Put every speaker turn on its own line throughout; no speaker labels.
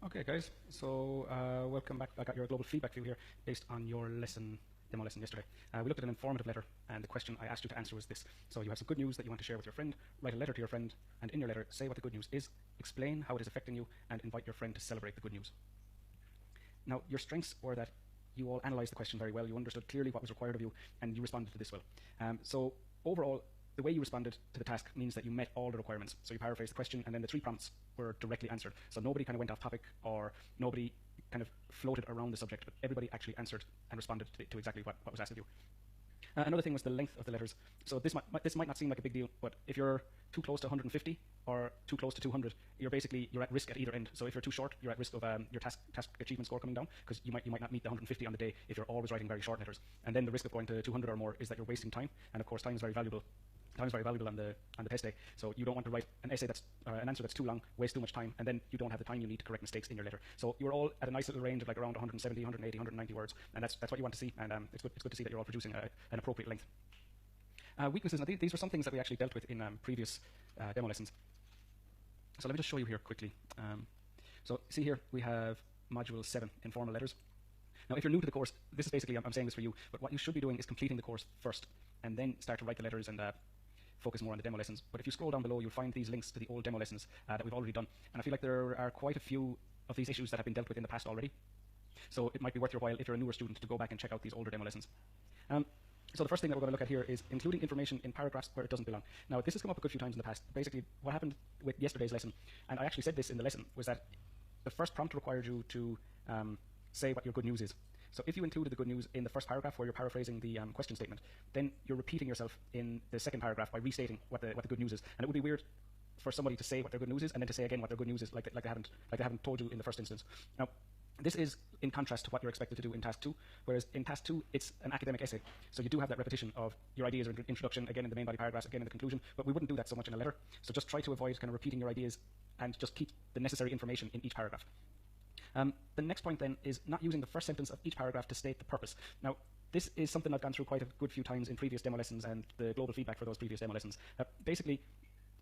Okay, guys. So welcome back. I got your global feedback view here based on your demo lesson yesterday. We looked at an informative letter, and the question I asked you to answer was this. So you have some good news that you want to share with your friend. Write a letter to your friend, and in your letter, say what the good news is, explain how it is affecting you, and invite your friend to celebrate the good news. Now, your strengths were that you all analysed the question very well. You understood clearly what was required of you, and you responded to this well. So overall, the way you responded to the task means that you met all the requirements. So you paraphrased the question, and then the 3 prompts were directly answered. So nobody kind of went off topic, or nobody kind of floated around the subject, but everybody actually answered and responded to exactly what was asked of you. Another thing was the length of the letters. So this might not seem like a big deal, but if you're too close to 150 or too close to 200, you're at risk at either end. So if you're too short, you're at risk of your task achievement score coming down, because you might not meet the 150 on the day if you're always writing very short letters. And then the risk of going to 200 or more is that you're wasting time, and of course time is very valuable. Time is very valuable on the test day, so you don't want to write an essay an answer that's too long, waste too much time, and then you don't have the time you need to correct mistakes in your letter. So you're all at a nice little range of like around 170, 180, 190 words, and that's what you want to see. And it's good to see that you're all producing an appropriate length. Weaknesses. Now these were some things that we actually dealt with in previous demo lessons. So let me just show you here quickly. So see here we have module 7, informal letters. Now, if you're new to the course, this is basically, I'm saying this for you, but what you should be doing is completing the course first, and then start to write the letters and focus more on the demo lessons. But if you scroll down below, you'll find these links to the old demo lessons that we've already done. And I feel like there are quite a few of these issues that have been dealt with in the past already. So it might be worth your while, if you're a newer student, to go back and check out these older demo lessons. So the first thing that we're going to look at here is including information in paragraphs where it doesn't belong. Now, this has come up a good few times in the past. Basically, what happened with yesterday's lesson, and I actually said this in the lesson, was that the first prompt required you to say what your good news is. So if you included the good news in the first paragraph where you're paraphrasing the question statement, then you're repeating yourself in the second paragraph by restating what the good news is. And it would be weird for somebody to say what their good news is and then to say again what their good news is, like they haven't told you in the first instance. Now, this is in contrast to what you're expected to do in task 2, whereas in task 2 it's an academic essay. So you do have that repetition of your ideas in introduction, again in the main body paragraphs, again in the conclusion, but we wouldn't do that so much in a letter. So just try to avoid kind of repeating your ideas and just keep the necessary information in each paragraph. The next point then is not using the first sentence of each paragraph to state the purpose. Now, this is something I've gone through quite a good few times in previous demo lessons and the global feedback for those previous demo lessons. Basically,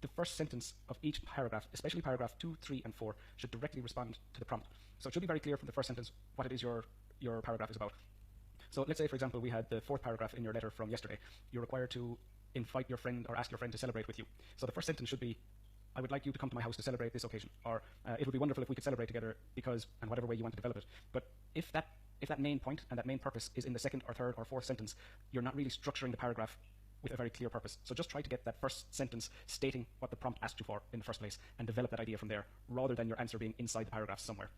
the first sentence of each paragraph, especially paragraph 2, 3, and 4, should directly respond to the prompt. So it should be very clear from the first sentence what it is your paragraph is about. So let's say, for example, we had the 4th paragraph in your letter from yesterday. You're required to invite your friend or ask your friend to celebrate with you. So the first sentence should be, I would like you to come to my house to celebrate this occasion, or it would be wonderful if we could celebrate together because, and whatever way you want to develop it. But if that main point and that main purpose is in the 2nd or 3rd or 4th sentence, you're not really structuring the paragraph with a very clear purpose. So just try to get that first sentence stating what the prompt asked you for in the first place and develop that idea from there, rather than your answer being inside the paragraph somewhere.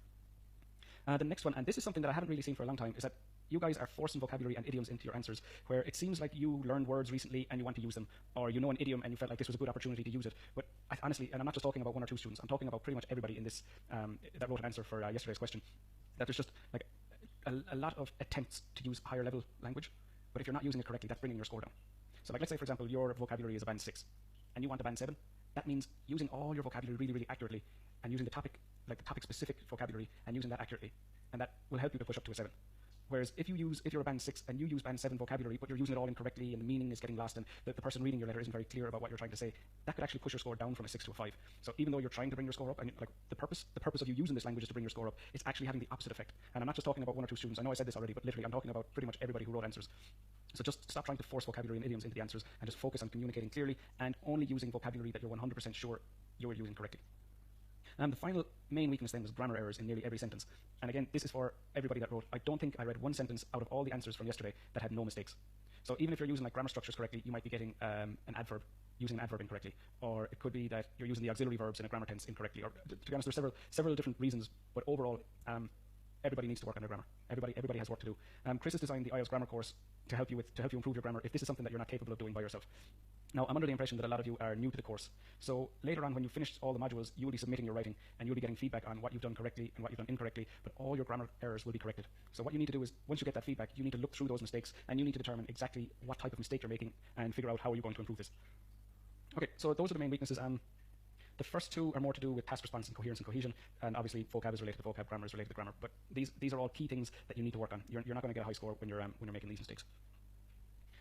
The next one, and this is something that I haven't really seen for a long time, is that you guys are forcing vocabulary and idioms into your answers, where it seems like you learned words recently and you want to use them, or you know an idiom and you felt like this was a good opportunity to use it. But honestly, and I'm not just talking about 1 or 2 students, I'm talking about pretty much everybody in this that wrote an answer for yesterday's question, that there's just like a lot of attempts to use higher level language, but if you're not using it correctly, that's bringing your score down. So like, let's say, for example, your vocabulary is a band 6, and you want a band 7. That means using all your vocabulary really, really accurately, and using the topic-specific vocabulary, and using that accurately, and that will help you to push up to a 7. Whereas if you're a band 6 and you use band 7 vocabulary, but you're using it all incorrectly and the meaning is getting lost and the person reading your letter isn't very clear about what you're trying to say, that could actually push your score down from a 6 to a 5. So even though you're trying to bring your score up, and like the purpose of you using this language is to bring your score up, it's actually having the opposite effect. And I'm not just talking about 1 or 2 students. I know I said this already, but literally I'm talking about pretty much everybody who wrote answers. So just stop trying to force vocabulary and idioms into the answers and just focus on communicating clearly and only using vocabulary that you're 100% sure you're using correctly. The final main weakness then was grammar errors in nearly every sentence. And again, this is for everybody that wrote. I don't think I read 1 sentence out of all the answers from yesterday that had no mistakes. So even if you're using like grammar structures correctly, you might be getting using an adverb incorrectly. Or it could be that you're using the auxiliary verbs in a grammar tense incorrectly. Or to be honest, there's several different reasons, but overall, everybody needs to work on their grammar. Everybody has work to do. Chris has designed the IELTS grammar course to help you improve your grammar if this is something that you're not capable of doing by yourself. Now, I'm under the impression that a lot of you are new to the course. So later on, when you finish all the modules, you will be submitting your writing and you'll be getting feedback on what you've done correctly and what you've done incorrectly, but all your grammar errors will be corrected. So what you need to do is, once you get that feedback, you need to look through those mistakes and you need to determine exactly what type of mistake you're making and figure out how you're going to improve this. Okay, so those are the main weaknesses. The first 2 are more to do with task response and coherence and cohesion, and obviously vocab is related to vocab, grammar is related to grammar. But these are all key things that you need to work on. You're not going to get a high score when you're making these mistakes.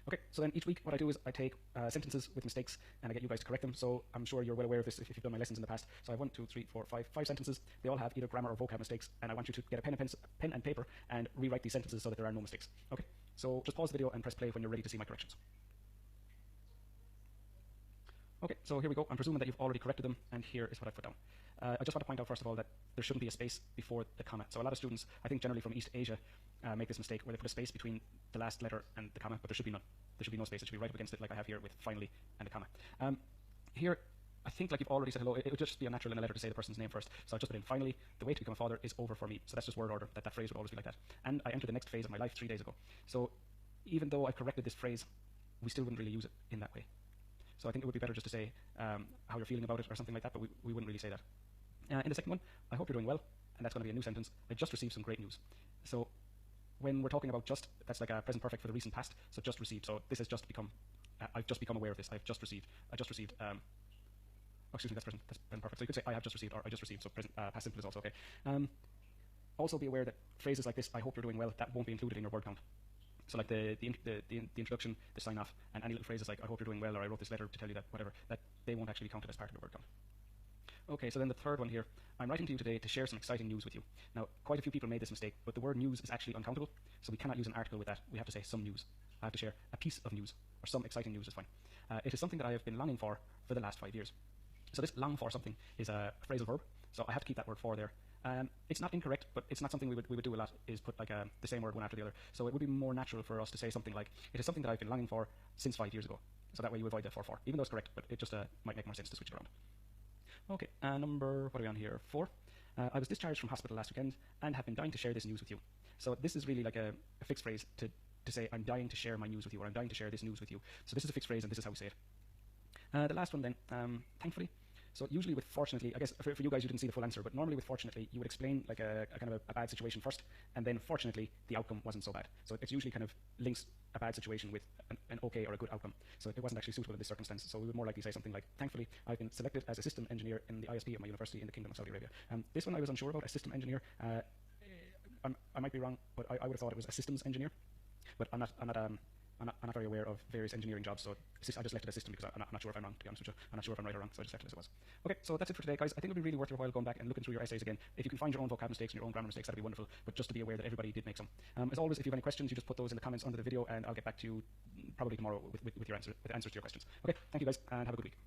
Okay, so then each week what I do is I take sentences with mistakes and I get you guys to correct them. So I'm sure you're well aware of this if you've done my lessons in the past. So I have 1, 2, 3, 4, 5, 5 sentences. They all have either grammar or vocab mistakes, and I want you to get a pen and paper and rewrite these sentences so that there are no mistakes. Okay, so just pause the video and press play when you're ready to see my corrections. Okay, so here we go. I'm presuming that you've already corrected them, and here is what I've put down. I just want to point out, first of all, that there shouldn't be a space before the comma. So a lot of students, I think generally from East Asia, make this mistake where they put a space between the last letter and the comma, but there should be none. There should be no space. It should be right up against it, like I have here with finally and a comma. Here, I think like you've already said hello, it would just be unnatural in a letter to say the person's name first. So I just put in finally, the way to become a father is over for me. So that's just word order, that phrase would always be like that. And I entered the next phase of my life 3 days ago. So even though I've corrected this phrase, we still wouldn't really use it in that way. So I think it would be better just to say how you're feeling about it or something like that, but we wouldn't really say that. In the second one, I hope you're doing well, and that's going to be a new sentence. I just received some great news. So when we're talking about just, that's like a present perfect for the recent past, so just received. So this has just become, I've just become aware of this. I just received, oh, excuse me, that's present perfect. So you could say I have just received, or I just received, so present, past simple is also okay. Also be aware that phrases like this, I hope you're doing well, that won't be included in your word count. So like the introduction, the sign off, and any little phrases like I hope you're doing well, or I wrote this letter to tell you that, whatever, that they won't actually be counted as part of the word count. Okay, so then the third one here, I'm writing to you today to share some exciting news with you. Now, quite a few people made this mistake, but the word news is actually uncountable, so we cannot use an article with that. We have to say some news. I have to share a piece of news, or some exciting news is fine. It is something that I have been longing for the last 5 years. So this long for something is a phrasal verb, so I have to keep that word for there. It's not incorrect, but it's not something we would do a lot, is put like the same word one after the other. So it would be more natural for us to say something like, it is something that I've been longing for since 5 years ago. So that way you avoid the for, even though it's correct, but it just might make more sense to switch it around. Okay, number, what are we on here? 4. I was discharged from hospital last weekend and have been dying to share this news with you. So this is really like a fixed phrase to say I'm dying to share my news with you, or I'm dying to share this news with you. So this is a fixed phrase, and this is how we say it. The last one then, thankfully. So usually with fortunately, I guess for you guys you didn't see the full answer, but normally with fortunately you would explain like a kind of a bad situation first, and then fortunately the outcome wasn't so bad. So it's usually kind of links a bad situation with an okay or a good outcome. So it wasn't actually suitable in this circumstance. So we would more likely say something like, thankfully I've been selected as a system engineer in the ISP at my university in the Kingdom of Saudi Arabia. This one I was unsure about, a system engineer. I might be wrong, but I would have thought it was a systems engineer, but I'm not very aware of various engineering jobs, so I just left it as system because I'm not sure if I'm wrong, to be honest with you. I'm not sure if I'm right or wrong, so I just left it as it was. Okay, so that's it for today, guys. I think it would be really worth your while going back and looking through your essays again. If you can find your own vocab mistakes and your own grammar mistakes, that'd be wonderful, but just to be aware that everybody did make some. As always, if you have any questions, you just put those in the comments under the video, and I'll get back to you probably tomorrow with answers to your questions. Okay, thank you guys, and have a good week.